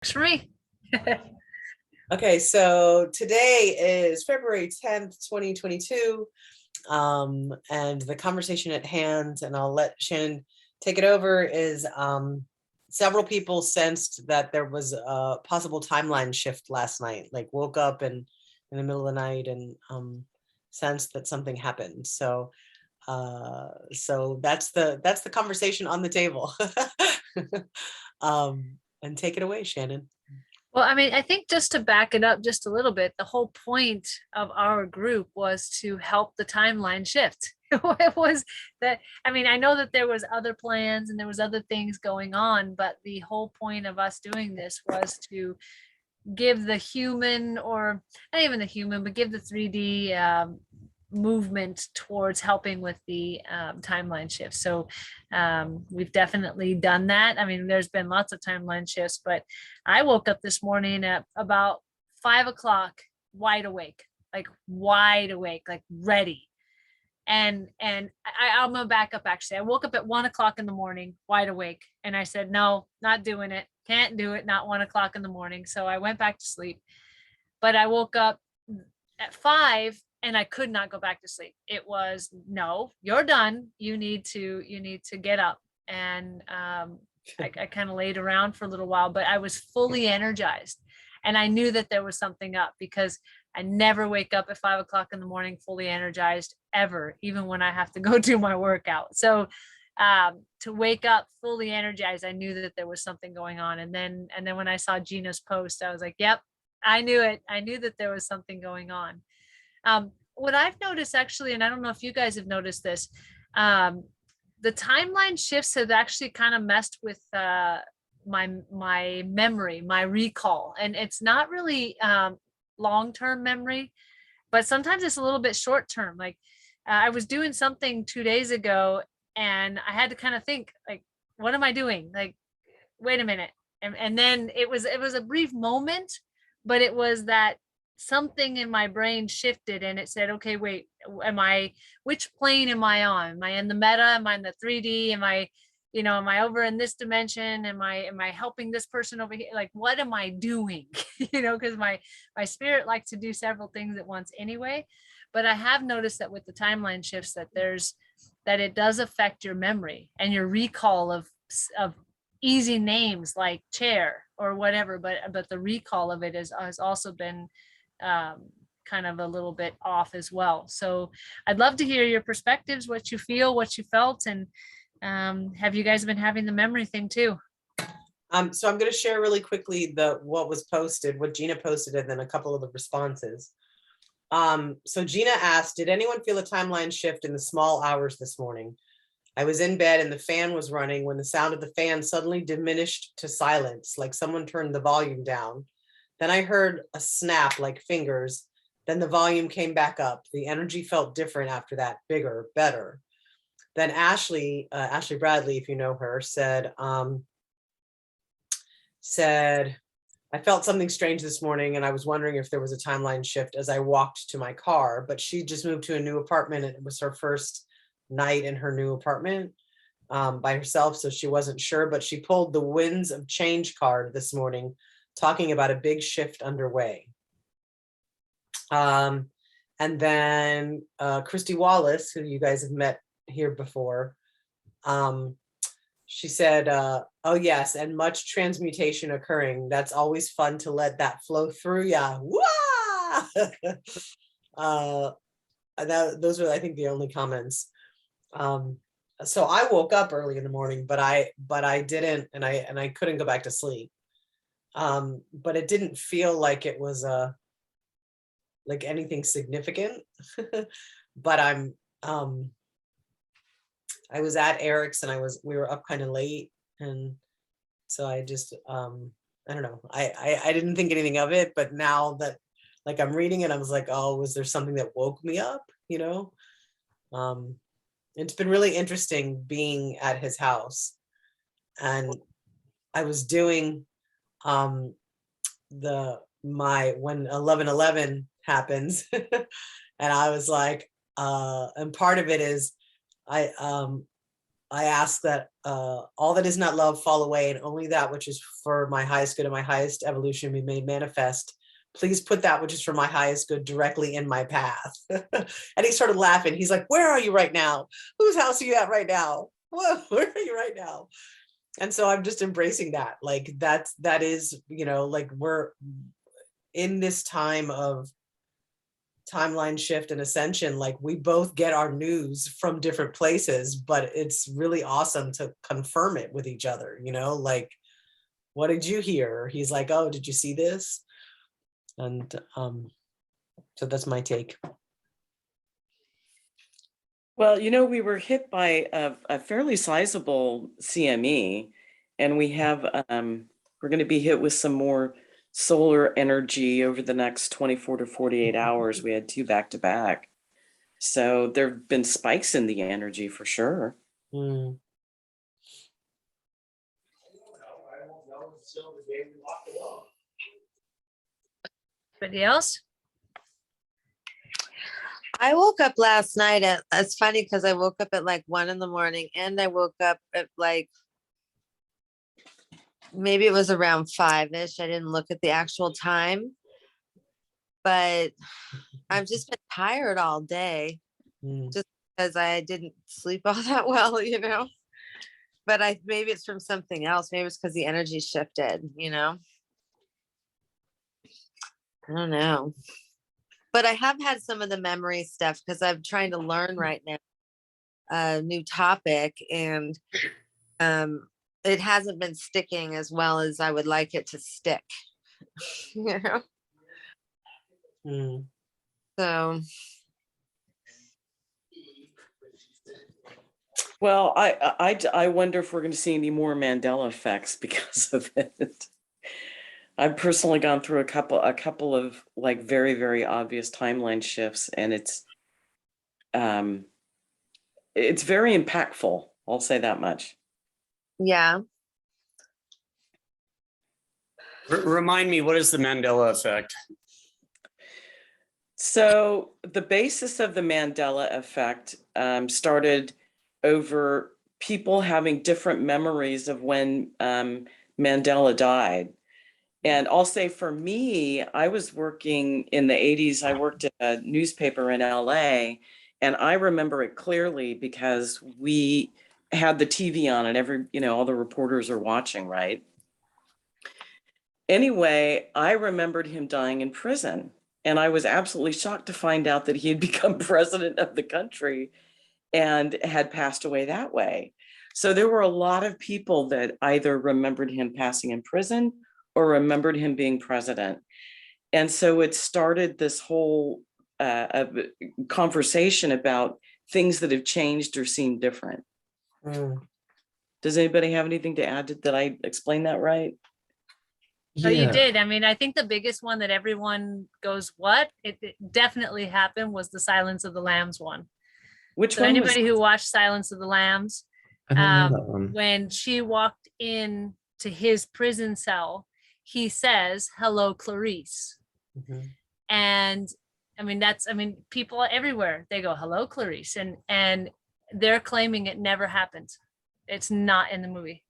Works for me. Okay, so today is February 10th, 2022. And the conversation at hand, and I'll let Shannon take it over, is several people sensed that there was a possible timeline shift last night, like woke up and in the middle of the night and sensed that something happened. So that's the conversation on the table. And take it away, Shannon. Well, I mean, I think just to back it up just a little bit, the whole point of our group was to help the timeline shift. It was that, I mean, I know that there was other plans and there was other things going on, but the whole point of us doing this was to give the human, or not even the human, but give the 3D movement towards helping with the timeline shift. So we've definitely done that. I mean, there's been lots of timeline shifts, but I woke up this morning at about 5 o'clock, wide awake, like ready. I'm gonna back up. Actually, I woke up at 1 o'clock in the morning, wide awake, and I said, "No, not doing it. Can't do it. Not 1 o'clock in the morning." So I went back to sleep. But I woke up at 5, and I could not go back to sleep. It was, "No, you're done. You need to get up." And I kind of laid around for a little while, but I was fully energized, and I knew that there was something up because I never wake up at 5 o'clock in the morning fully energized ever, even when I have to go do my workout. So to wake up fully energized, I knew that there was something going on. And then when I saw Gina's post, I was like, "Yep, I knew it. I knew that there was something going on." What I've noticed actually, and I don't know if you guys have noticed this, um, the timeline shifts have actually kind of messed with my memory, my recall, and it's not really long-term memory, but sometimes it's a little bit short-term. Like I was doing something 2 days ago, and I had to kind of think, like, what am I doing? Like, wait a minute. And then it was a brief moment, but it was that something in my brain shifted and it said, "Okay, wait, which plane am I on? Am I in the meta? Am I in the 3D? Am I over in this dimension? Am I helping this person over here? Like, what am I doing?" Because my spirit likes to do several things at once anyway. But I have noticed that with the timeline shifts, that it does affect your memory and your recall of easy names like chair or whatever, but the recall of it has also been kind of a little bit off as well. So I'd love to hear your perspectives, what you feel, what you felt, and have you guys been having the memory thing too? So I'm going to share really quickly what was posted, what Gina posted, and then a couple of the responses. So Gina asked, "Did anyone feel a timeline shift in the small hours this morning? I was in bed and the fan was running when the sound of the fan suddenly diminished to silence, like someone turned the volume down. Then I heard a snap like fingers. Then the volume came back up. The energy felt different after that, bigger, better." Then Ashley Bradley, if you know her, said, "I felt something strange this morning and I was wondering if there was a timeline shift as I walked to my car, but she just moved to a new apartment and it was her first night in her new apartment by herself, so she wasn't sure, but she pulled the Winds of Change card this morning, talking about a big shift underway." And then Christy Wallace, who you guys have met here before, she said, "Oh yes, and much transmutation occurring. That's always fun to let that flow through. Yeah, wah!" Those are, I think, the only comments. So I woke up early in the morning, but I didn't, and I couldn't go back to sleep. But it didn't feel like it was like anything significant. But I was at Eric's and we were up kind of late, and so I just I don't know. I didn't think anything of it, but now that, like, I'm reading it, I was like, oh, was there something that woke me up? It's been really interesting being at his house, and I was doing when 11/11 happens, and I was like, and part of it is I I ask that all that is not love fall away, and only that which is for my highest good and my highest evolution be made manifest. Please put that which is for my highest good directly in my path. And he started laughing. He's like, where are you right now? Whose house are you at right now? Whoa, where are you right now? And so I'm just embracing that. Like that is, like we're in this time of timeline shift and ascension. Like we both get our news from different places, but it's really awesome to confirm it with each other, like, what did you hear? He's like, oh, did you see this? And so that's my take. Well, we were hit by a fairly sizable CME, and we have we're going to be hit with some more solar energy over the next 24 to 48 hours. We had 2 back to back. So there have been spikes in the energy for sure. Mm. Anybody else? I woke up last night it's funny because I woke up at like 1 a.m. and I woke up at like, maybe it was around 5-ish. I didn't look at the actual time, but I've just been tired all day Mm. just because I didn't sleep all that well, but maybe it's from something else. Maybe it's because the energy shifted, I don't know. But I have had some of the memory stuff because I'm trying to learn right now a new topic, and it hasn't been sticking as well as I would like it to stick. Mm. So Well, I wonder if we're going to see any more Mandela effects because of it. I've personally gone through a couple of like very, very obvious timeline shifts, and it's very impactful. I'll say that much. yeah. Remind me, what is the Mandela effect? So the basis of the Mandela effect started over people having different memories of when Mandela died. And I'll say for me, I was working in the 80s. I worked at a newspaper in LA, and I remember it clearly because we had the TV on and all the reporters are watching, right? Anyway, I remembered him dying in prison, and I was absolutely shocked to find out that he had become president of the country and had passed away that way. So there were a lot of people that either remembered him passing in prison or remembered him being president. And so it started this whole conversation about things that have changed or seem different. Mm. Does anybody have anything to add? Did I explain that right? Oh, you did. I mean, I think the biggest one that everyone goes, what? It definitely happened was the Silence of the Lambs one. Which So one was anybody who watched Silence of the Lambs, I didn't know that one. when she walked in to his prison cell, he says, hello, Clarice. Mhm. And I mean, people everywhere, they go, hello, Clarice. And they're claiming it never happened. It's not in the movie.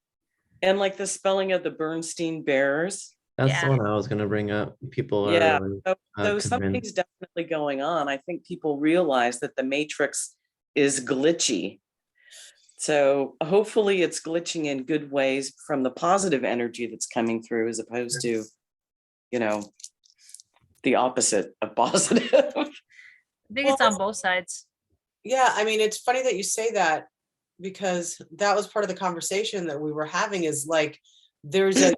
and like the spelling of the Bernstein Bears? That's Yeah. the one I was gonna bring up. People Yeah. are really, So convinced. something's definitely going on. I think people realize that the matrix is glitchy. So hopefully it's glitching in good ways from the positive energy that's coming through, as opposed to, the opposite of positive. I think it's on both sides. Yeah, I mean, it's funny that you say that, because that was part of the conversation that we were having, is like there's a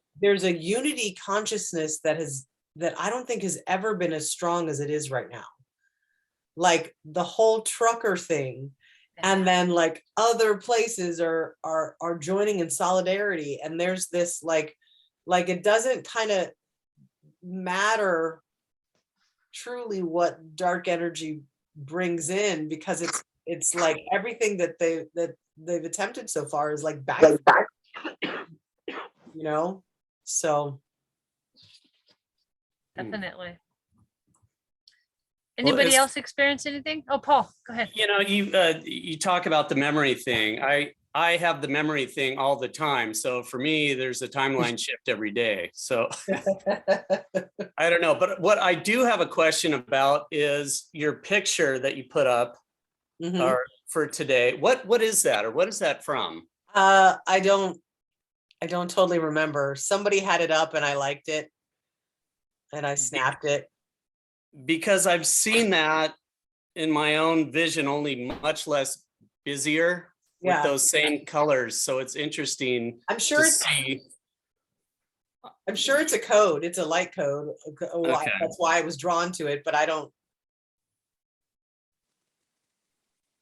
unity consciousness that I don't think has ever been as strong as it is right now. Like the whole trucker thing, and then like other places are joining in solidarity, and there's this like it doesn't kind of matter truly what dark energy brings in, because it's like everything that they've attempted so far is like back, so Definitely. Well, Anybody else experience anything? Oh, Paul, go ahead. You talk about the memory thing. I have the memory thing all the time. So for me, there's a timeline shift every day. So I don't know. But what I do have a question about is your picture that you put up Mhm. or for today. What is that, or what is that from? I don't totally remember. Somebody had it up and I liked it. And I snapped it. Because I've seen that in my own vision, only much less busier with Yeah. those same colors. So it's interesting I'm to sure see. it's a code. It's a light code. Okay. That's why I was drawn to it, but I don't.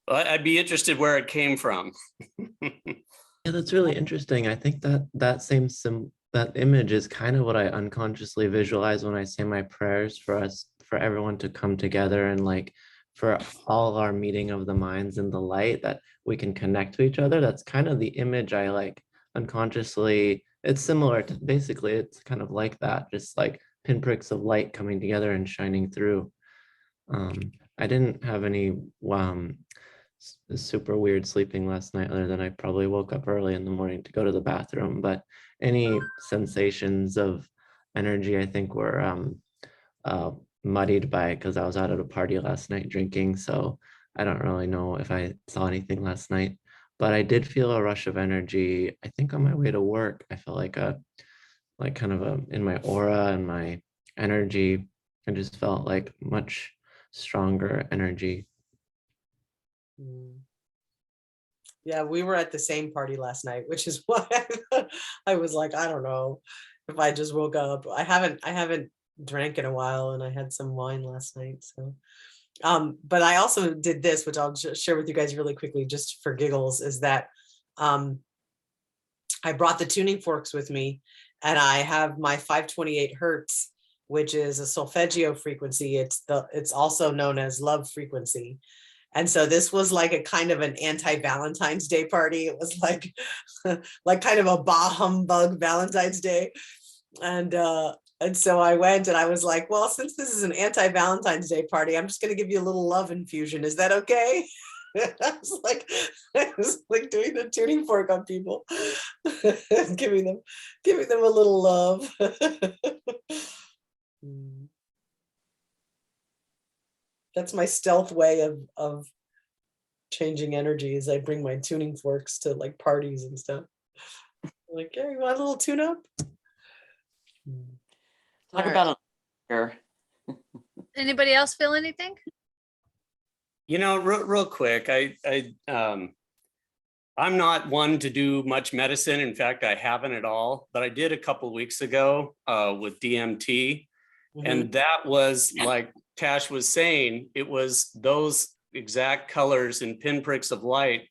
I'd be interested where it came from. Yeah, that's really interesting. I think that that image is kind of what I unconsciously visualize when I say my prayers for everyone to come together and like for all our meeting of the minds in the light that we can connect to each other. That's kind of the image I like unconsciously. It's similar to basically it's kind of like that, just like pinpricks of light coming together and shining through. I didn't have any super weird sleeping last night, other than I probably woke up early in the morning to go to the bathroom. But any sensations of energy, I think, were muddied by it because I was out at a party last night drinking. So I don't really know if I saw anything last night. But I did feel a rush of energy. I think on my way to work, I felt like kind of in my aura and my energy. I just felt like much stronger energy. Mm. Yeah, we were at the same party last night, which is why I was like, I don't know if I just woke up. I haven't drank in a while, and I had some wine last night. So, but I also did this, which I'll just share with you guys really quickly, just for giggles, is that I brought the tuning forks with me, and I have my 528 hertz, which is a solfeggio frequency. It's also known as love frequency. And so this was like a kind of an anti-Valentine's Day party. It was like, like kind of a bah humbug Valentine's Day. And so I went and I was like, well, since this is an anti-Valentine's Day party, I'm just going to give you a little love infusion. Is that okay? I was like doing the tuning fork on people, giving them a little love. That's my stealth way of changing energy, is I bring my tuning forks to like parties and stuff. Like, yeah, you want a little tune up? Talk Alright. about here. Anybody else feel anything? You know, real quick, I'm not one to do much medicine. In fact, I haven't at all, but I did a couple of weeks ago with DMT. And that was like Tash was saying, it was those exact colors and pinpricks of light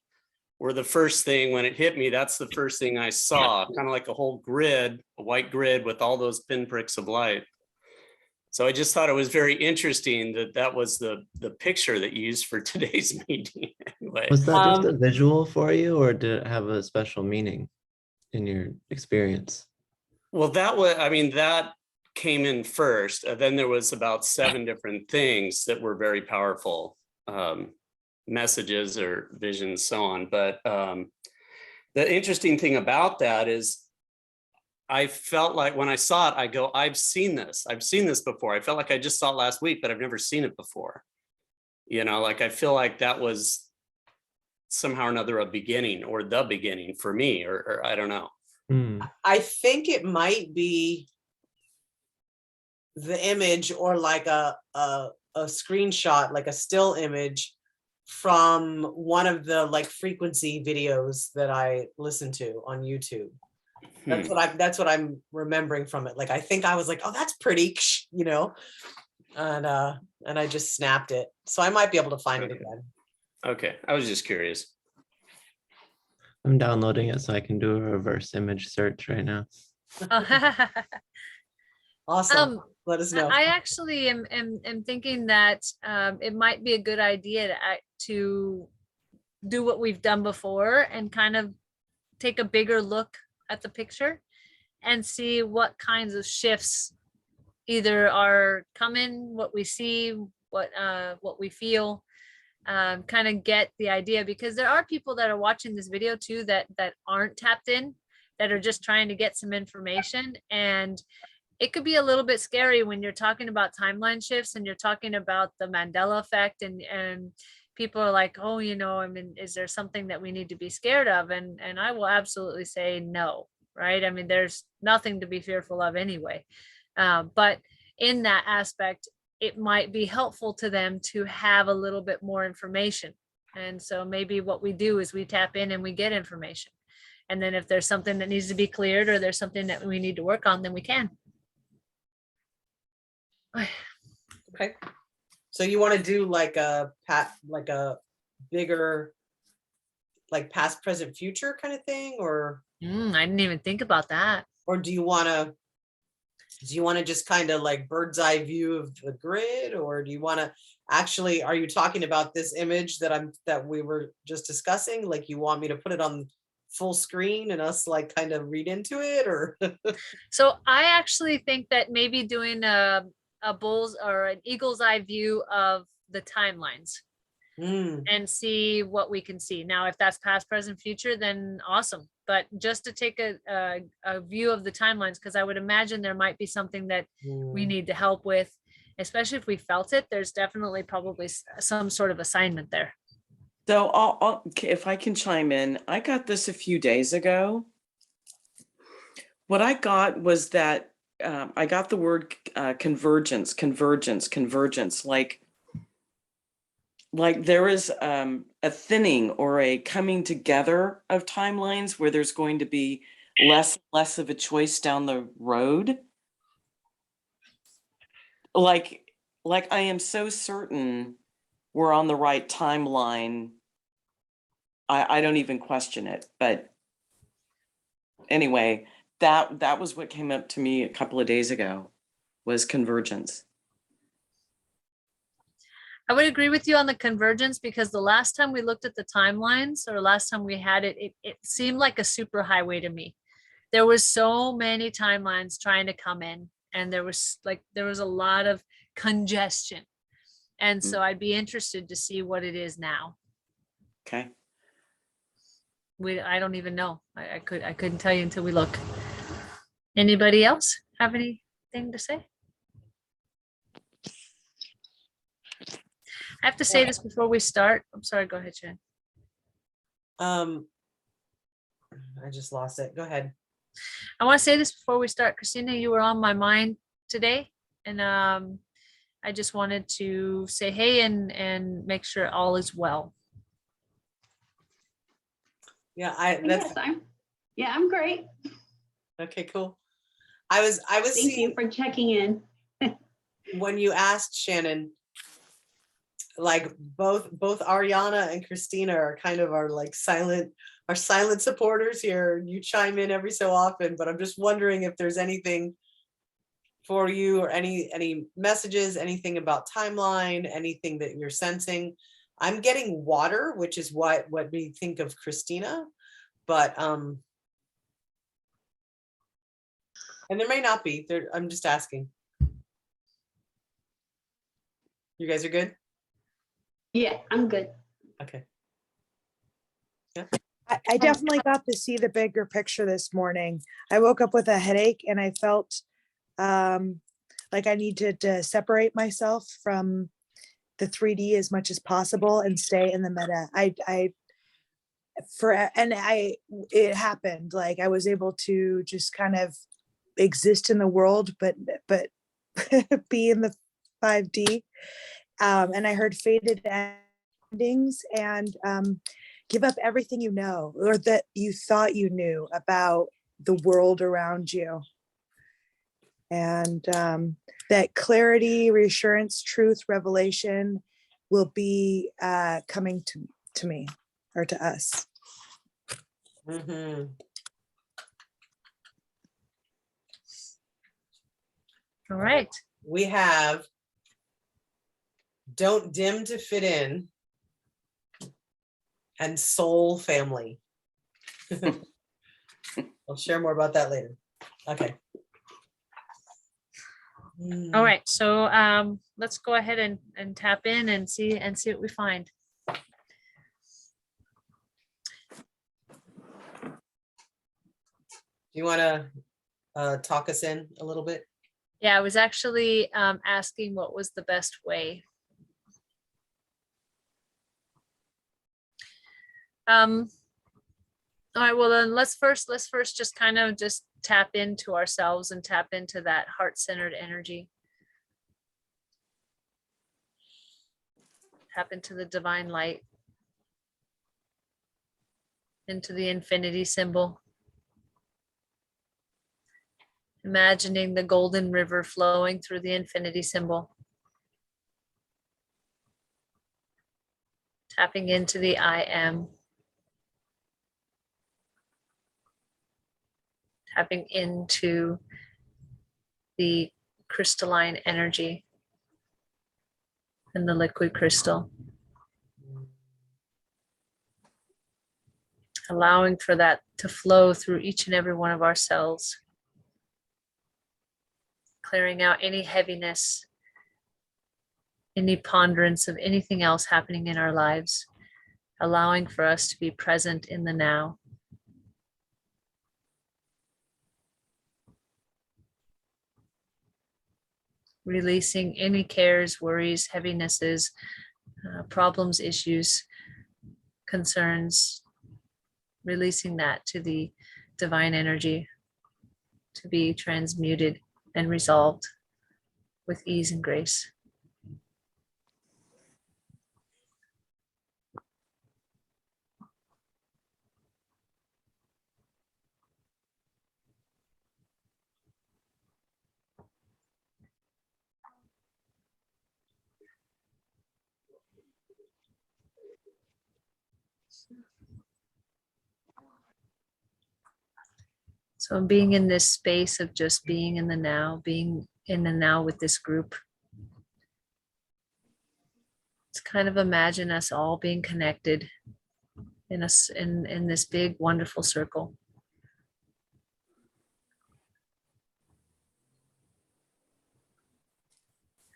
were the first thing when it hit me. That's the first thing I saw, kind of like a whole grid, a white grid with all those pinpricks of light. So I just thought it was very interesting that that was the picture that you used for today's meeting. Anyway, Was that just a visual for you, or did it have a special meaning in your experience? well, that was, I mean, that came in first. Then there was about 7 different things that were very powerful messages or visions, so on. But the interesting thing about that is I felt like when I saw it, I go, I've seen this before. I felt like I just saw it last week, but I've never seen it before. You know, like I feel like that was somehow or another a beginning, or the beginning for me, or I don't know. I think it might be the image, or like a screenshot, like a still image from one of the like frequency videos that I listened to on YouTube. That's what I'm remembering from it. Like, I think I was like, oh, that's pretty, you know, and I just snapped it. So I might be able to find it again. Okay, I was just curious. I'm downloading it so I can do a reverse image search right now. Awesome. Let us know. I actually am thinking that it might be a good idea to do what we've done before and kind of take a bigger look at the picture and see what kinds of shifts either are coming, what we see, what we feel. kind of get the idea, because there are people that are watching this video too that aren't tapped in, that are just trying to get some information. And it could be a little bit scary when you're talking about timeline shifts and you're talking about the Mandela effect, and people are like, oh, you know, I mean, is there something that we need to be scared of? And I will absolutely say no, right? I mean, there's nothing to be fearful of anyway. But in that aspect, it might be helpful to them to have a little bit more information. And so maybe what we do is we tap in and we get information. And then if there's something that needs to be cleared, or there's something that we need to work on, then we can. Okay. So you want to do like a bigger, like past, present, future kind of thing, or I didn't even think about that. or do you want to just kind of like bird's eye view of the grid, or do you want to actually, are you talking about this image that we were just discussing? Like you want me to put it on full screen and us like kind of read into it, or? So I actually think that maybe doing a bull's or an eagle's eye view of the timelines and see what we can see. Now, if that's past, present, future, then awesome. But just to take a view of the timelines, because I would imagine there might be something that we need to help with, especially if we felt it. There's definitely probably some sort of assignment there. So if I can chime in, I got this a few days ago. What I got was that I got the word convergence, like there is a thinning or a coming together of timelines where there's going to be less of a choice down the road. Like I am so certain we're on the right timeline. I don't even question it. But anyway, that was what came up to me a couple of days ago, was convergence. I would agree with you on the convergence, because the last time we looked at the timelines, or last time we had it, it seemed like a super highway to me. There was so many timelines trying to come in, and there was a lot of congestion. And so I'd be interested to see what it is now. Okay. I don't even know. I couldn't tell you until we look. Anybody else have anything to say? I have to say this before we start. I'm sorry, go ahead, Jen. I just lost it. Go ahead. I want to say this before we start. Christina, you were on my mind today, and I just wanted to say hey and make sure all is well. Yeah, I'm great. okay, cool. I was Thank seeing you for checking in. when you asked, Shannon, like both Ariana and Christina are kind of our silent supporters here. You chime in every so often, but I'm just wondering if there's anything for you, or any messages, anything about timeline, anything that you're sensing. I'm getting water, which is what we think of Christina, but and there may not be there. I'm just asking. You guys are good? Yeah, I'm good. Okay. I definitely got to see the bigger picture this morning. I woke up with a headache and I felt like I needed to separate myself from the 3D as much as possible and stay in the meta. It happened. Like I was able to just kind of exist in the world, but be in the 5D. And I heard faded endings and give up everything you know, or that you thought you knew about the world around you. And that clarity, reassurance, truth, revelation will be coming to me or to us. Mm-hmm. All right. We have don't dim to fit in and soul family. I'll share more about that later. Okay. All right. So let's go ahead and tap in and see what we find. you want to talk us in a little bit? Yeah, I was actually asking what was the best way. All right, well then let's first just kind of just tap into ourselves and tap into that heart-centered energy. Tap into the divine light, into the infinity symbol. Imagining the golden river flowing through the infinity symbol. Tapping into the I am. Tapping into the crystalline energy and the liquid crystal. Allowing for that to flow through each and every one of our cells. Clearing out any heaviness, any ponderance of anything else happening in our lives. Allowing for us to be present in the now. Releasing any cares, worries, heavinesses, problems, issues, concerns, releasing that to the divine energy to be transmuted and resolved with ease and grace. So being in this space of just being in the now, being in the now with this group. It's kind of imagine us all being connected in this big, wonderful circle.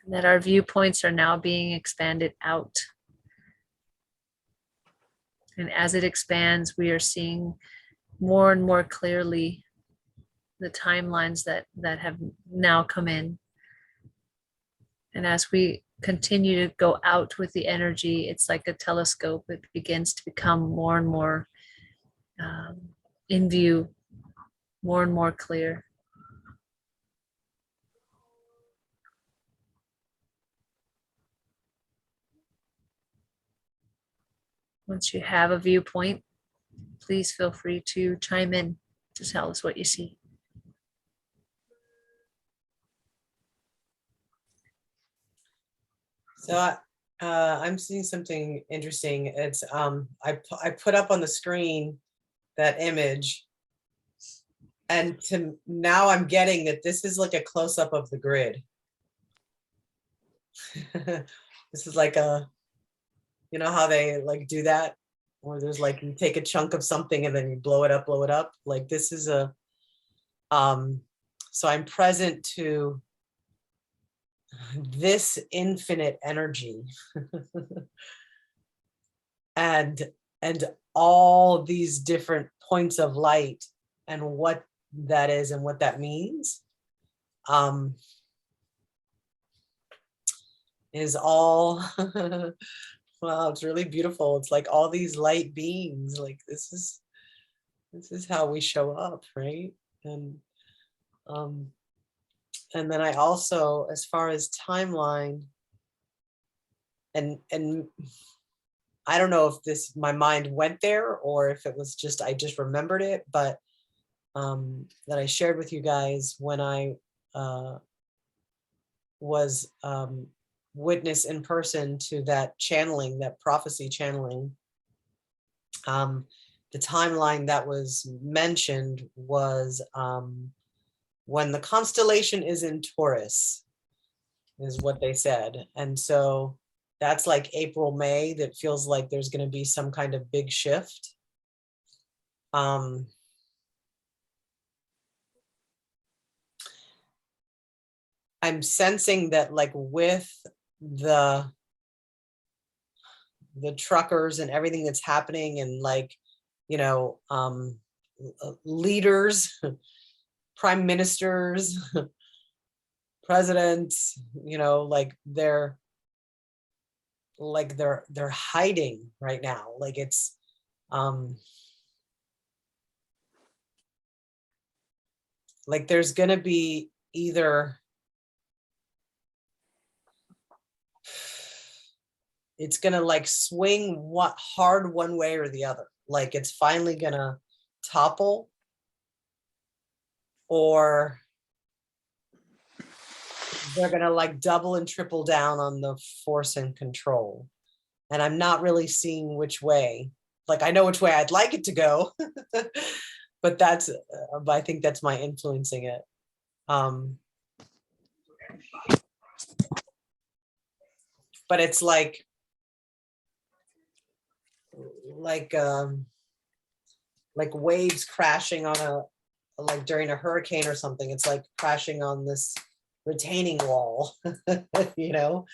And that our viewpoints are now being expanded out. And as it expands, we are seeing more and more clearly the timelines that have now come in. And as we continue to go out with the energy, it's like a telescope. It begins to become more and more in view, more and more clear. Once you have a viewpoint, please feel free to chime in to tell us what you see. So I'm seeing something interesting. It's I put up on the screen that image, and now I'm getting that this is like a close-up of the grid. This is like you know how they like do that, or there's like you take a chunk of something and then you blow it up. Like this is a so I'm present to this infinite energy and all these different points of light and what that is and what that means is all wow, it's really beautiful. It's like all these light beings, like this is how we show up, right? And then I also, as far as timeline, and I don't know if my mind went there or if it was just, I just remembered it, but that I shared with you guys when I was witness in person to that channeling, that prophecy channeling. The timeline that was mentioned was when the constellation is in Taurus, is what they said. And so that's like April, May, that feels like there's going to be some kind of big shift. I'm sensing that like with the truckers and everything that's happening, and like, you know, leaders, prime ministers, presidents, you know, they're hiding right now. Like it's like there's gonna be either it's gonna like swing what hard one way or the other. Like it's finally gonna topple, or they're gonna like double and triple down on the force and control. And I'm not really seeing which way. Like I know which way I'd like it to go, but that's I think that's my influencing it. But it's like waves crashing on like during a hurricane or something. It's like crashing on this retaining wall, you know.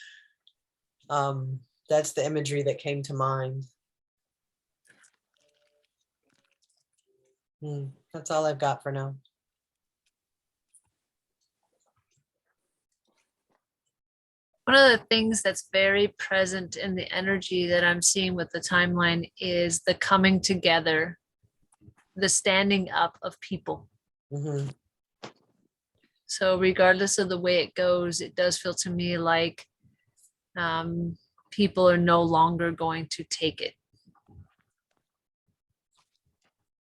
That's the imagery that came to mind. That's all I've got for now. One of the things that's very present in the energy that I'm seeing with the timeline is the coming together, the standing up of people. Mm-hmm. So regardless of the way it goes, it does feel to me like people are no longer going to take it.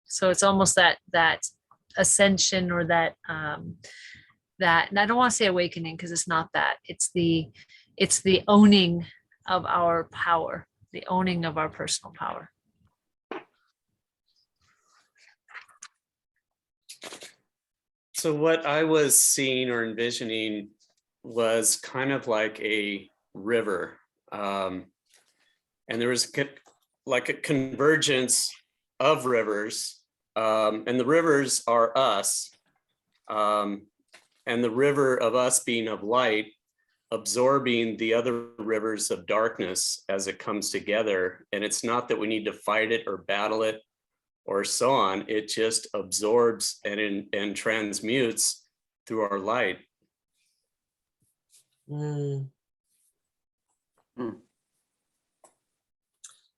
So it's almost that ascension, or that and I don't want to say awakening, because it's not that. It's the owning of our power, the owning of our personal power. So what I was seeing or envisioning was kind of like a river. And there was like a convergence of rivers. And the rivers are us. And the river of us being of light, absorbing the other rivers of darkness as it comes together. And it's not that we need to fight it or battle it or so on. It just absorbs and transmutes through our light.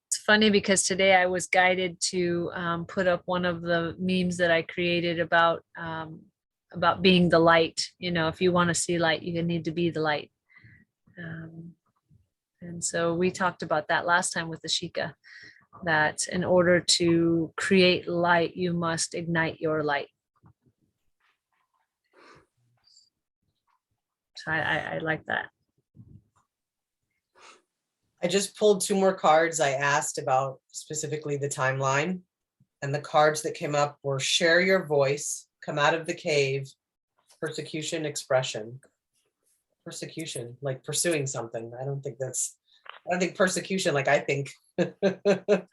It's funny because today I was guided to put up one of the memes that I created about being the light. You know, if you want to see light, you need to be the light. And so we talked about that last time with the Ashika, that in order to create light, you must ignite your light. So I like that. I just pulled 2 more cards. I asked about specifically the timeline, and the cards that came up were share your voice, come out of the cave, persecution, expression. Persecution, like pursuing something. I don't think persecution, like I think, but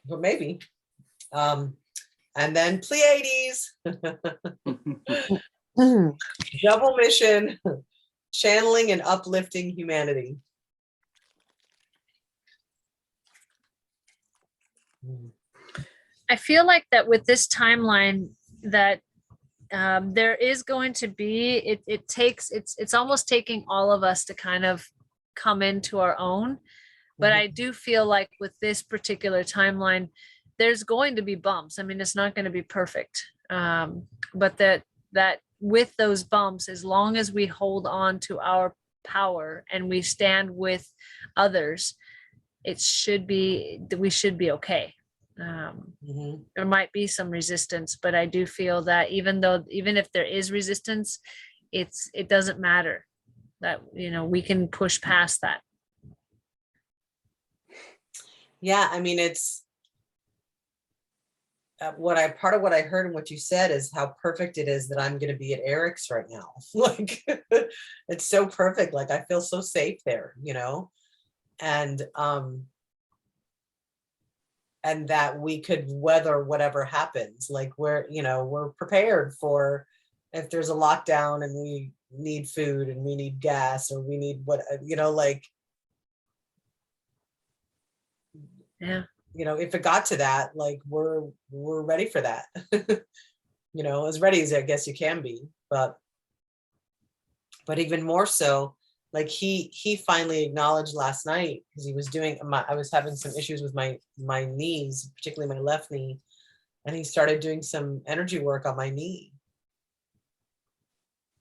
maybe. And then Pleiades, double mission, channeling and uplifting humanity. I feel like that with this timeline that there is going to be, it's almost taking all of us to kind of come into our own. But I do feel like with this particular timeline, there's going to be bumps. I mean, it's not going to be perfect. But that with those bumps, as long as we hold on to our power and we stand with others, we should be okay. There might be some resistance, but I do feel that even if there is resistance, it doesn't matter, that, you know, we can push past that. Yeah, I mean, it's part of what I heard and what you said is how perfect it is that I'm going to be at Eric's right now. Like, it's so perfect. Like, I feel so safe there, you know, and that we could weather whatever happens. Like, we're prepared for if there's a lockdown and we need food and we need gas or we need like. Yeah. you know, if it got to that, like we're ready for that. You know, as ready as I guess you can be, but even more so, like he finally acknowledged last night, because he was doing I was having some issues with my knees, particularly my left knee, and he started doing some energy work on my knee.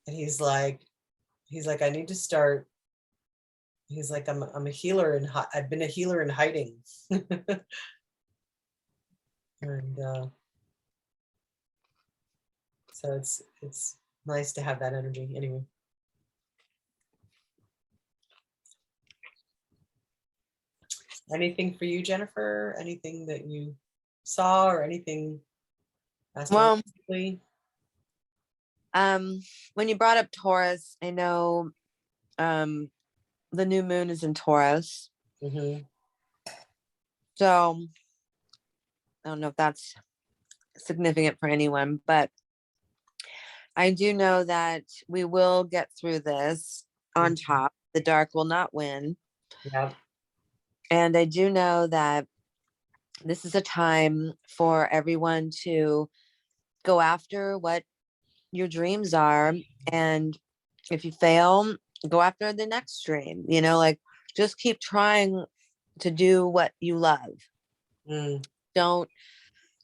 And he's like, I need to start. He's like, I'm a healer, and I've been a healer in hiding. And so it's nice to have that energy anyway. Anything for you, Jennifer? Anything that you saw or anything Well, astrologically? when you brought up Taurus, I know the new moon is in Taurus. Mhm. So I don't know if that's significant for anyone, but I do know that we will get through this on Mhm. top. The dark will not win. Yeah. And I do know that this is a time for everyone to go after what your dreams are. And if you fail, go after the next dream, you know, like just keep trying to do what you love. Mm. Don't,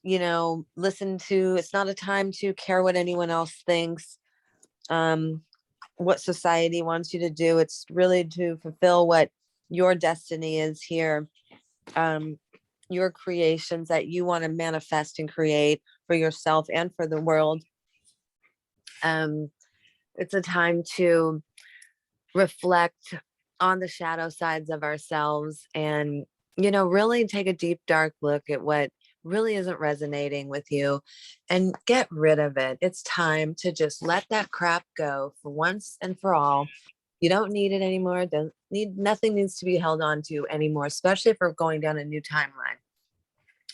you know, listen to, it's not a time to care what anyone else thinks, what society wants you to do. It's really to fulfill what your destiny is here. Your creations that you want to manifest and create for yourself and for the world. It's a time to reflect on the shadow sides of ourselves and, you know, really take a deep, dark look at what really isn't resonating with you and get rid of it. It's time to just let that crap go for once and for all. You don't need it anymore. Nothing needs to be held on to anymore, especially if we're going down a new timeline.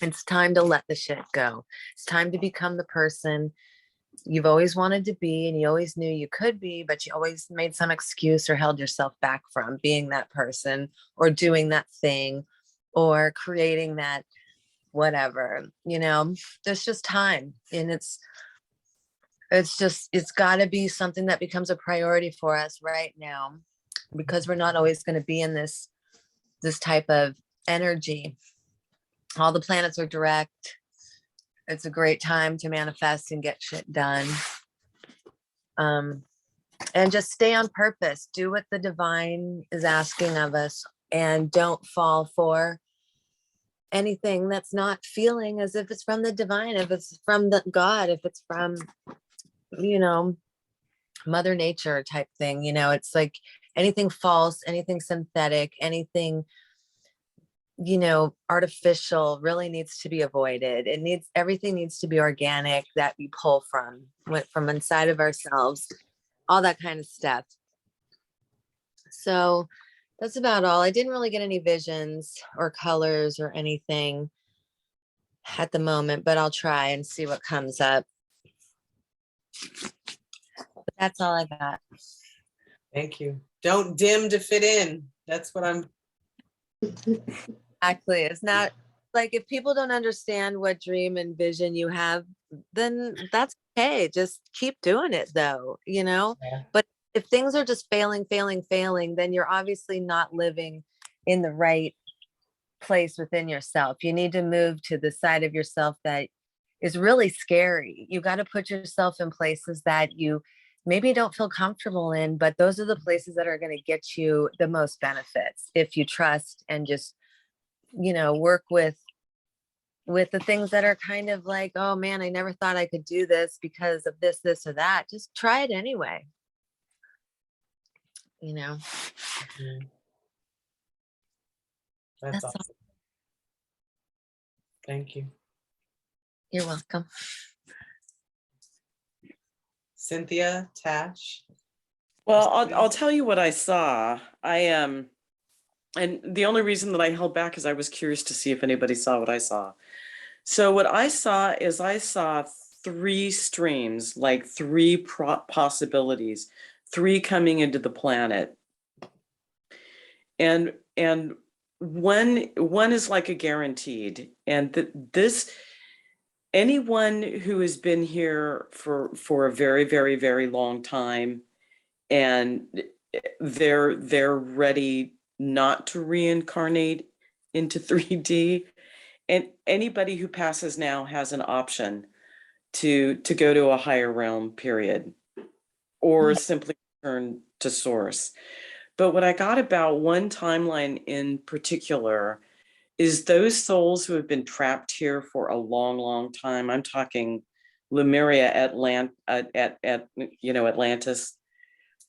It's time to let the shit go. It's time to become the person you've always wanted to be and you always knew you could be, but you always made some excuse or held yourself back from being that person or doing that thing or creating that whatever, you know. There's just time, and it's got to be something that becomes a priority for us right now, because we're not always going to be in this type of energy. All the planets are direct. It's a great time to manifest and get shit done. And just stay on purpose. Do what the divine is asking of us, and don't fall for anything that's not feeling as if it's from the divine, if it's from the God, if it's from, you know, Mother Nature type thing. You know, it's like anything false, anything synthetic, anything, you know, artificial really needs to be avoided. Everything needs to be organic, that we pull from inside of ourselves, all that kind of stuff. So that's about all. I didn't really get any visions or colors or anything at the moment, but I'll try and see what comes up. But that's all I got. Thank you. Don't dim to fit in. That's what I'm. Exactly. It's not like, if people don't understand what dream and vision you have, then that's okay. Just keep doing it though, you know? Yeah. But if things are just failing, then you're obviously not living in the right place within yourself. You need to move to the side of yourself that is really scary. You got to put yourself in places that you maybe don't feel comfortable in, but those are the places that are going to get you the most benefits if you trust and just, you know, work with the things that are kind of like, oh man, I never thought I could do this because of this or that. Just try it anyway. You know, Mhm. That's that's all. awesome. Thank you. You're welcome. Cynthia, Tash. Well, I'll tell you what I saw. And the only reason that I held back is I was curious to see if anybody saw what I saw. So what I saw is I saw three streams, like three possibilities, three coming into the planet. And one is like a guaranteed, and this, anyone who has been here for a very, very, very long time, and they're ready not to reincarnate into 3D, and anybody who passes now has an option to go to a higher realm, period, or simply return to source. But what I got about one timeline in particular is those souls who have been trapped here for a long, long time. I'm talking Lemuria, Atlantis.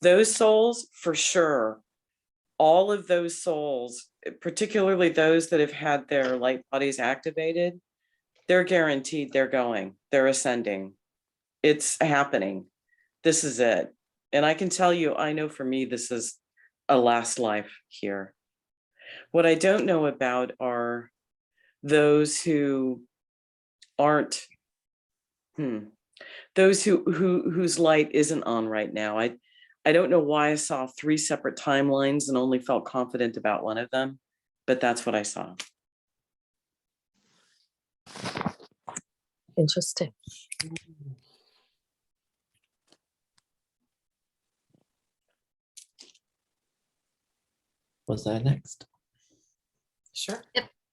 Those souls, for sure, all of those souls, particularly those that have had their light bodies activated, they're guaranteed they're going, they're ascending. It's happening. This is it. And I can tell you, I know for me, this is a last life here. What I don't know about are those who aren't, those whose light isn't on right now. I don't know why I saw 3 separate timelines and only felt confident about one of them, but that's what I saw. Interesting. Was I next? Sure.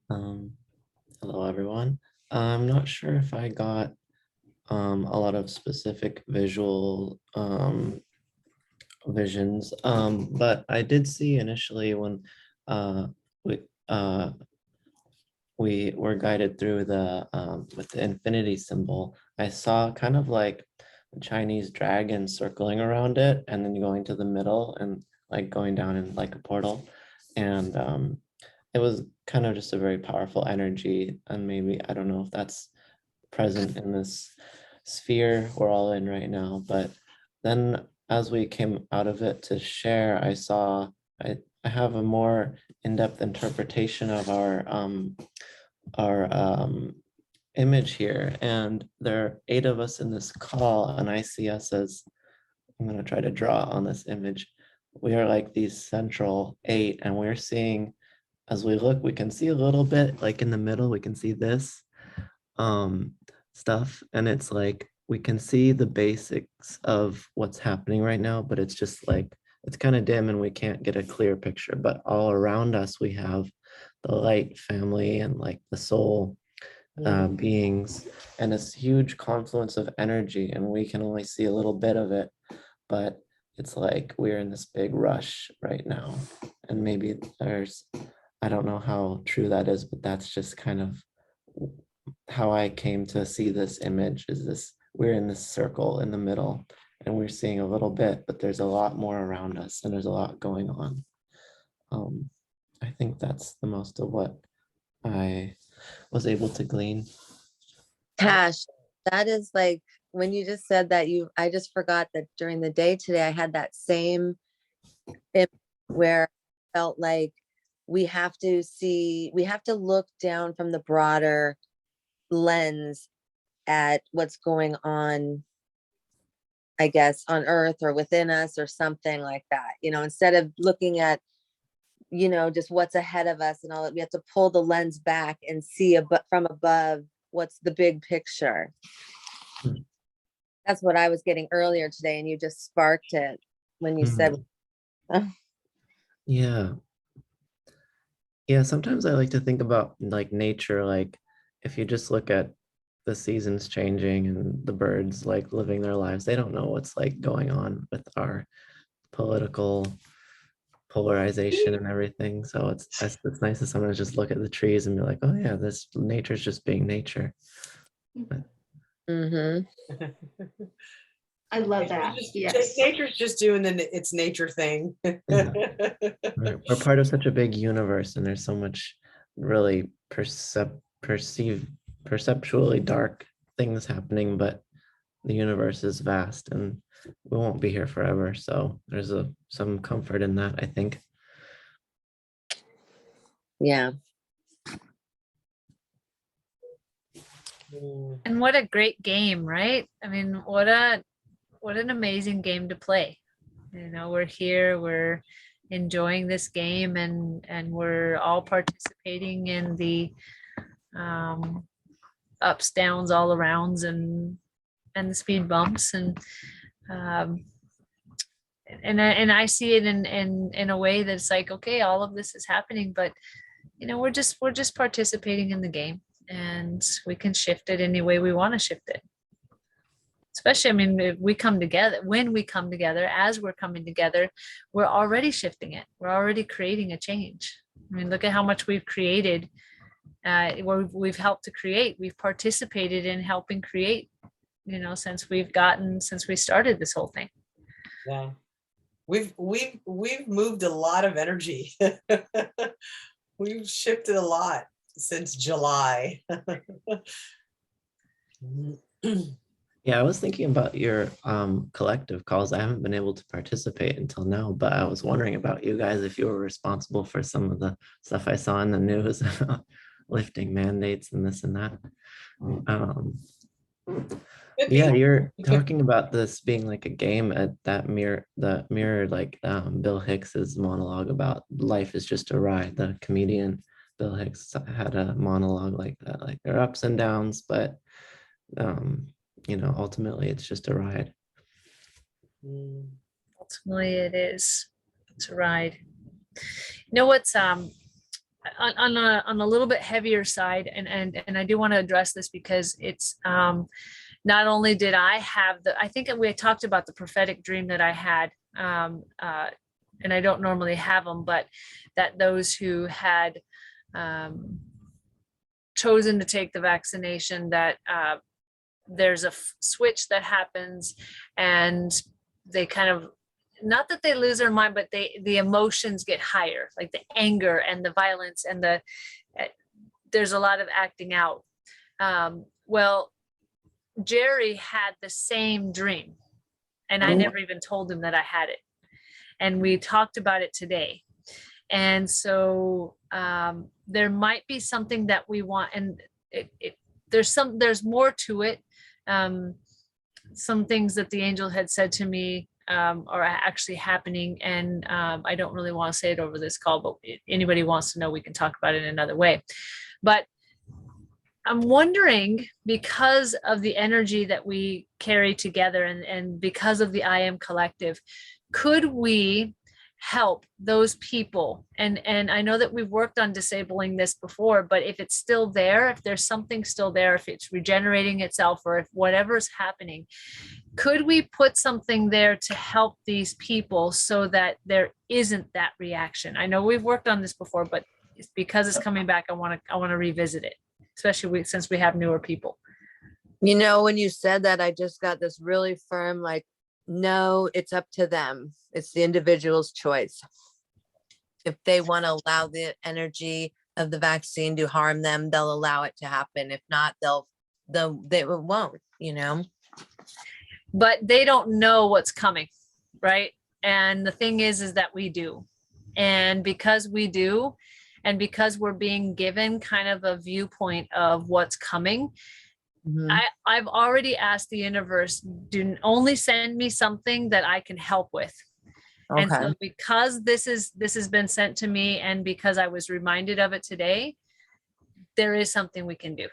Hello, everyone. I'm not sure if I got a lot of specific visual visions, but I did see initially when we we were guided through the with the infinity symbol. I saw kind of like a Chinese dragon circling around it, and then going to the middle and like going down in like a portal, and it was kind of just a very powerful energy. And maybe I don't know if that's present in this sphere we're all in right now, but then as we came out of it to share, I saw I have a more in-depth interpretation of our image here, and there are 8 of us in this call, and I see us as, I'm going to try to draw on this image. We are like these central 8, and we're seeing, as we look, we can see a little bit like in the middle, we can see this stuff, and it's like we can see the basics of what's happening right now, but it's just like it's kind of dim and we can't get a clear picture. But all around us we have the light family and like the soul beings, and this huge confluence of energy, and we can only see a little bit of it, but it's like we're in this big rush right now. And maybe there's, I don't know how true that is, but that's just kind of how I came to see this image, is this, we're in this circle in the middle and we're seeing a little bit, but there's a lot more around us and there's a lot going on. I think that's the most of what I was able to glean. Tash, that is like, when you just said that, I just forgot that during the day today, I had that same where I felt like we have to look down from the broader lens at what's going on, I guess, on Earth or within us or something like that, instead of looking at, just what's ahead of us and all that. We have to pull the lens back and see from above what's the big picture. That's what I was getting earlier today, and you just sparked it when you said. Yeah. Yeah, sometimes I like to think about like nature, like if you just look at the seasons changing and the birds like living their lives, they don't know what's like going on with our political polarization and everything. So it's nice to sometimes just look at the trees and be like, oh yeah, this nature's just being nature. But, I love that. Yes. Nature's just doing its nature thing. yeah. We're part of such a big universe, and there's so much really perceptually dark things happening, but the universe is vast and we won't be here forever. So there's some comfort in that, I think. Yeah. And what a great game, right? I mean, what an amazing game to play. We're here, we're enjoying this game, and we're all participating in the ups, downs, all arounds, and the speed bumps, um, and I see it in a way that's like, okay, all of this is happening, but you know, we're just participating in the game, and we can shift it any way we want to shift it. Especially, I mean, if we come together, when we come together, as we're coming together, we're already shifting it. We're already creating a change. I mean, look at how much we've created. We've helped to create. We've participated in helping create, you know, since we started this whole thing. Yeah. We've moved a lot of energy. We've shifted a lot since July. Yeah, I was thinking about your collective calls. I haven't been able to participate until now, but I was wondering about you guys, if you were responsible for some of the stuff I saw in the news about lifting mandates and this and that. Yeah, you're talking about this being like a game at that mirror like Bill Hicks's monologue about life is just a ride. The comedian Bill Hicks had a monologue like that, like there are ups and downs, but you know, ultimately it's just a ride. Ultimately it is. It's a ride. You know what's on a little bit heavier side, and I do want to address this because it's not only did I have I think we had talked about the prophetic dream that I had, and I don't normally have them, but that those who had chosen to take the vaccination, that there's a switch that happens, and they kind of, not that they lose their mind, but the emotions get higher, like the anger and the violence and there's a lot of acting out. Well, Jerry had the same dream, and I never even told him that I had it. And we talked about it today. And so there might be something that we want, and there's more to it. Some things that the angel had said to me are actually happening, and I don't really want to say it over this call, but if anybody wants to know, we can talk about it another way. But I'm wondering, because of the energy that we carry together, and because of the I Am Collective, could we help those people? And I know that we've worked on disabling this before, but if it's still there, if there's something still there, if it's regenerating itself, or if whatever's happening, could we put something there to help these people so that there isn't that reaction? I know we've worked on this before, but it's because it's coming back, I want to revisit it, especially since we have newer people. You know, when you said that, I just got this really firm, like, no, it's up to them. It's the individual's choice. If they want to allow the energy of the vaccine to harm them, they'll allow it to happen. If not, they won't, you know. But they don't know what's coming, right? And the thing is that we do. And because we do, and because we're being given kind of a viewpoint of what's coming, I've already asked the universe, do only send me something that I can help with. Okay. And so because this has been sent to me, and because I was reminded of it today, there is something we can do.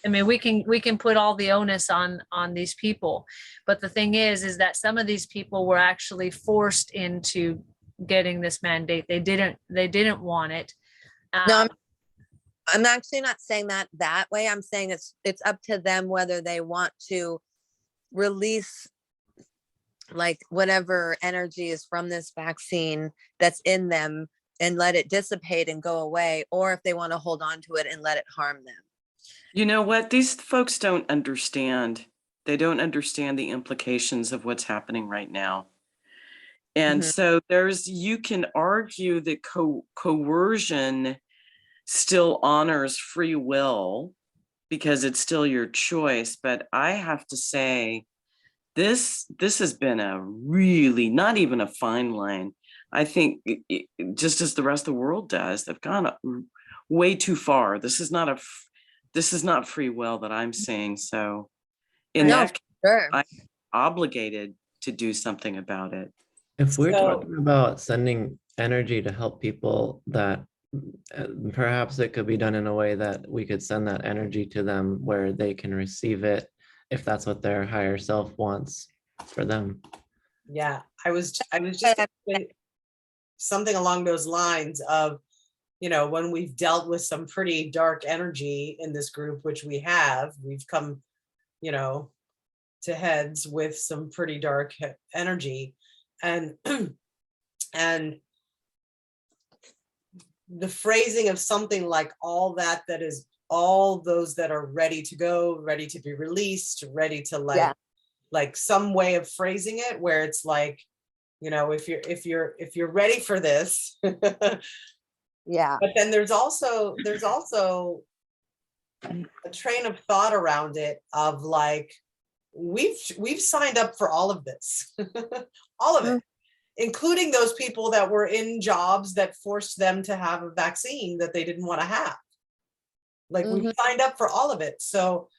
I mean, we can put all the onus on these people, but the thing is that some of these people were actually forced into getting this mandate. They didn't want it. No, I'm actually not saying that way. I'm saying it's up to them whether they want to release like whatever energy is from this vaccine that's in them and let it dissipate and go away, or if they want to hold on to it and let it harm them. You know what? These folks don't understand. They don't understand the implications of what's happening right now. And so you can argue that coercion still honors free will because it's still your choice. But I have to say, this has been a really, not even a fine line. I think just as the rest of the world does, they've gone way too far. This is not free will that I'm saying. So in that case, I'm obligated to do something about it. If we're So- talking about sending energy to help people, that perhaps it could be done in a way that we could send that energy to them where they can receive it if that's what their higher self wants for them. Yeah, I was just gonna say something along those lines of, you know, when we've dealt with some pretty dark energy in this group, which we've come, you know, to heads with some pretty dark energy, and and the phrasing of something like all that is all those that are ready to go, ready to be released, ready to like some way of phrasing it where it's like, you know, if you're ready for this. Yeah. But then there's also a train of thought around it of like, we've signed up for all of this. All of it, including those people that were in jobs that forced them to have a vaccine that they didn't want to have. Like we've signed up for all of it. So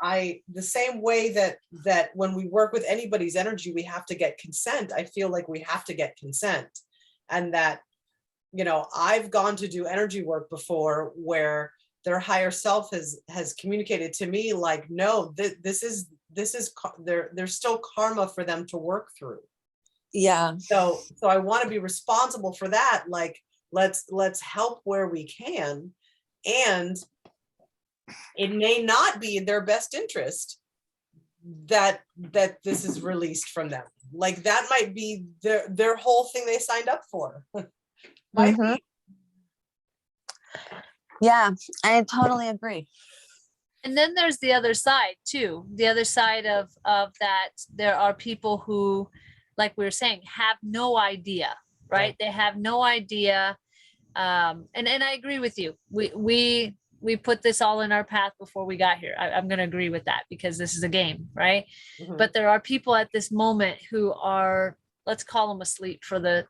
I the same way that when we work with anybody's energy, we have to get consent. I feel like we have to get consent. And that, you know, I've gone to do energy work before where their higher self has communicated to me like, no, this is there's still karma for them to work through. Yeah. So I want to be responsible for that. Like, let's help where we can. And it may not be in their best interest that this is released from them. Like that might be their whole thing they signed up for. Might be. Yeah, I totally agree. And then there's the other side too. The other side of that, there are people who, like we were saying, have no idea, right? They have no idea. And I agree with you. We put this all in our path before we got here. I'm going to agree with that because this is a game, right? But there are people at this moment who are, let's call them asleep for the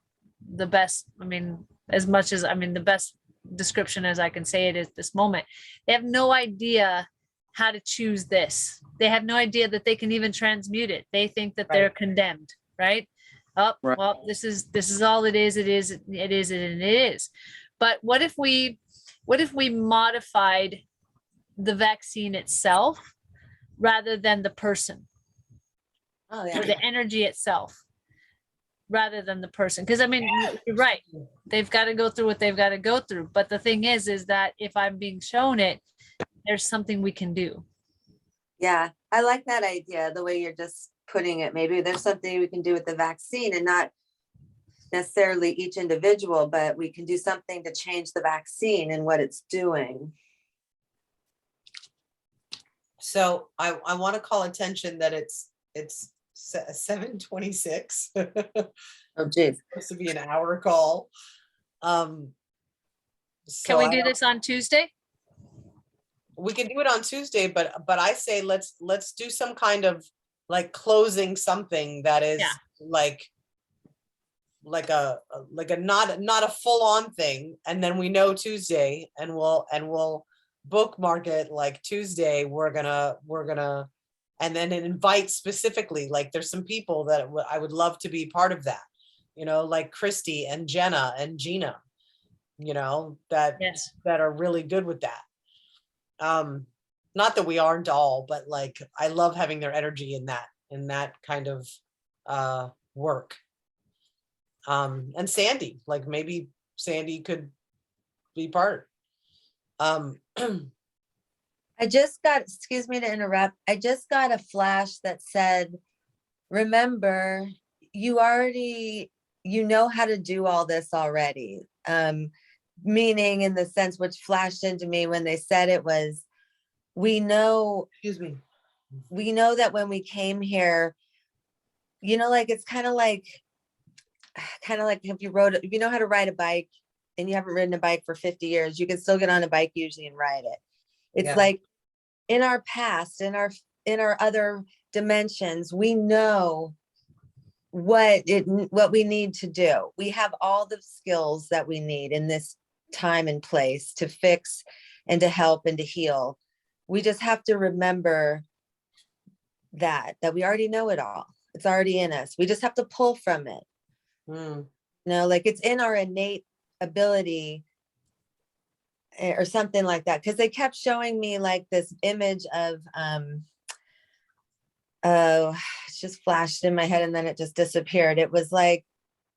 best. I mean, as much as, I mean, the best description as I can say it is this moment. They have no idea how to choose this. They have no idea that they can even transmute it. They think that they're condemned, right? Oh, well, this is all it is. It is, and it is. But what if we modified the vaccine itself rather than the person? Oh yeah. Or the energy itself rather than the person? Because I mean, you're right. They've got to go through what they've got to go through. But the thing is that if I'm being shown it, there's something we can do. Yeah, I like that idea, the way you're just putting it. Maybe there's something we can do with the vaccine and not necessarily each individual, but we can do something to change the vaccine and what it's doing. So I want to call attention that it's 7:26. Oh geez. Supposed to be an hour call. Can So we do this on Tuesday? we can do it on Tuesday, but I say let's do some kind of like closing something that is like a not a full-on thing, and then we know Tuesday, and we'll bookmark it like Tuesday. We're gonna and then invite specifically, like there's some people that I would love to be part of that, you know, like Christy and Jenna and Gina, you know, that are really good with that. Not that we aren't all, but like I love having their energy in that kind of work. And Sandy, like maybe Sandy could be part. I just got, excuse me to interrupt, I just got a flash that said, remember, you know how to do all this already. Meaning in the sense which flashed into me when they said it was, we know that when we came here, you know, like it's kind of like if you know how to ride a bike and you haven't ridden a bike for 50 years, you can still get on a bike usually and ride it. It's like in our past, in our other dimensions, we know what we need to do. We have all the skills that we need in this time and place to fix and to help and to heal. We just have to remember that we already know it all. It's already in us. We just have to pull from it. Hmm. You know, like it's in our innate ability or something like that. Cause they kept showing me like this image of, oh, it just flashed in my head and then it just disappeared. It was like,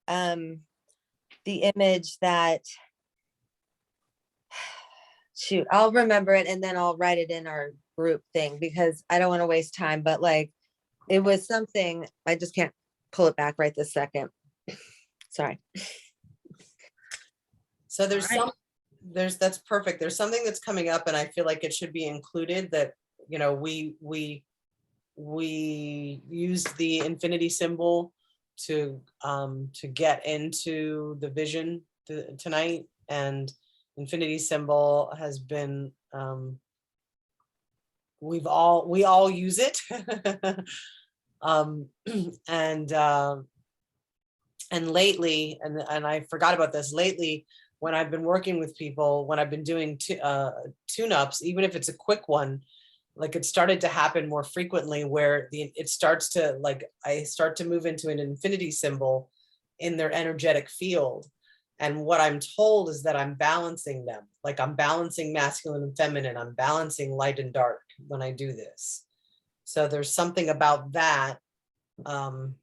the image that, shoot, I'll remember it and then I'll write it in our group thing because I don't want to waste time, but like, it was something, I just can't pull it back right this second. Sorry. So there's All right. that's perfect. There's something that's coming up and I feel like it should be included that, you know, we use the infinity symbol to get into the vision tonight, and infinity symbol has been, we all use it. And lately, and I forgot about this, lately, when I've been working with people, when I've been doing tune-ups, even if it's a quick one, like it started to happen more frequently where it starts to, like, I start to move into an infinity symbol in their energetic field. And what I'm told is that I'm balancing them. Like I'm balancing masculine and feminine. I'm balancing light and dark when I do this. So there's something about that, and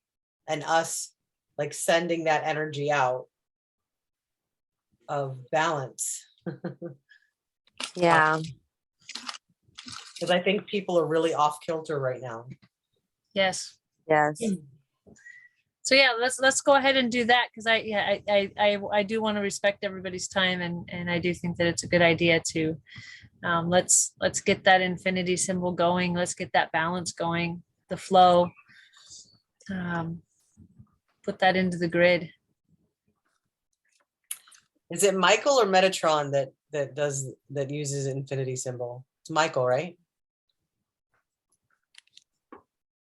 us like sending that energy out of balance. Yeah. Because I think people are really off kilter right now. Yes. Yes. So yeah, let's go ahead and do that because I do want to respect everybody's time and I do think that it's a good idea to let's get that infinity symbol going. Let's get that balance going, the flow. Put that into the grid. Is it Michael or Metatron that uses infinity symbol? It's Michael, right?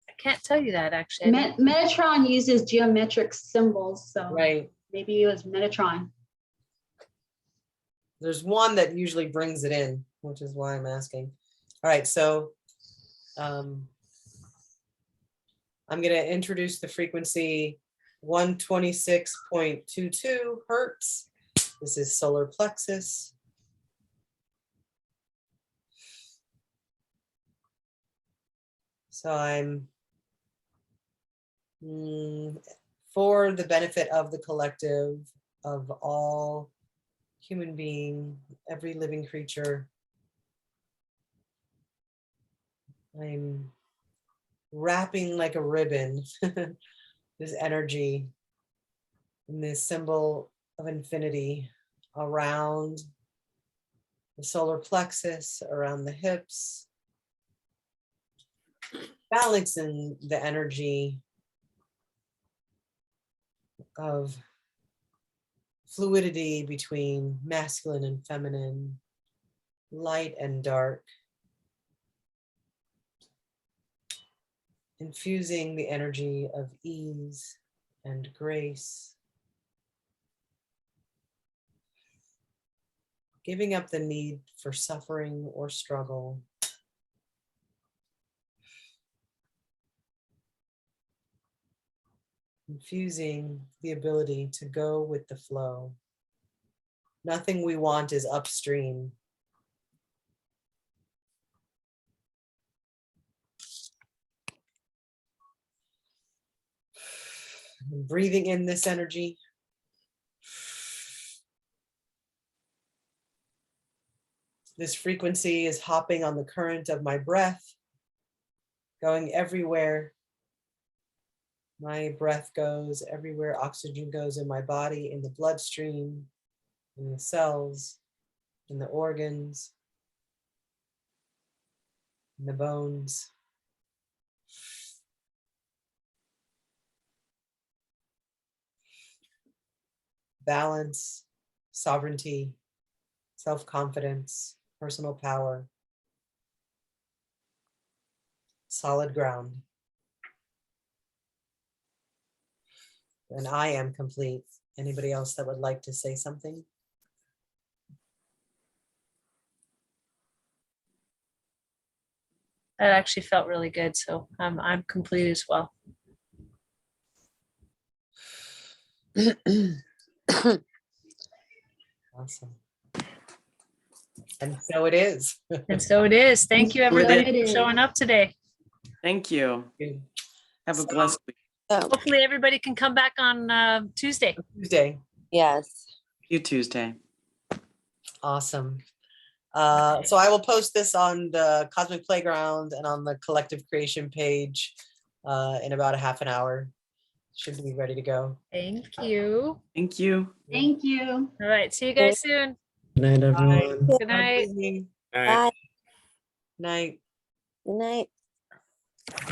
I can't tell you that actually. Metatron uses geometric symbols, so Right. maybe it was Metatron. There's one that usually brings it in, which is why I'm asking. All right, so I'm going to introduce the frequency 126.22 hertz. This is solar plexus. So I'm, for the benefit of the collective, of all human being, every living creature, I'm wrapping like a ribbon this energy and this symbol of infinity around the solar plexus, around the hips, balancing the energy of fluidity between masculine and feminine, light and dark, infusing the energy of ease and grace, giving up the need for suffering or struggle, infusing the ability to go with the flow. Nothing we want is upstream. Breathing in this energy. This frequency is hopping on the current of my breath, going everywhere. My breath goes everywhere oxygen goes in my body, in the bloodstream, in the cells, in the organs, in the bones. Balance, sovereignty, self-confidence, personal power, solid ground. And I am complete. Anybody else that would like to say something? That actually felt really good. So I'm complete as well. Awesome. And so it is. And so it is. Thank you, So it everybody, is. for showing up today. Thank you. Have a blessed week. So, Hopefully, everybody can come back on Tuesday. Tuesday. yes. You Tuesday. Awesome. So I will post this on the Cosmic Playground and on the Collective Creation page in about a half an hour. Should be ready to go. Thank you. Thank you. Thank you. All right. See you guys soon. Good night, Bye. everyone. Good Have a night. good evening. All right. Bye. Night. Good night.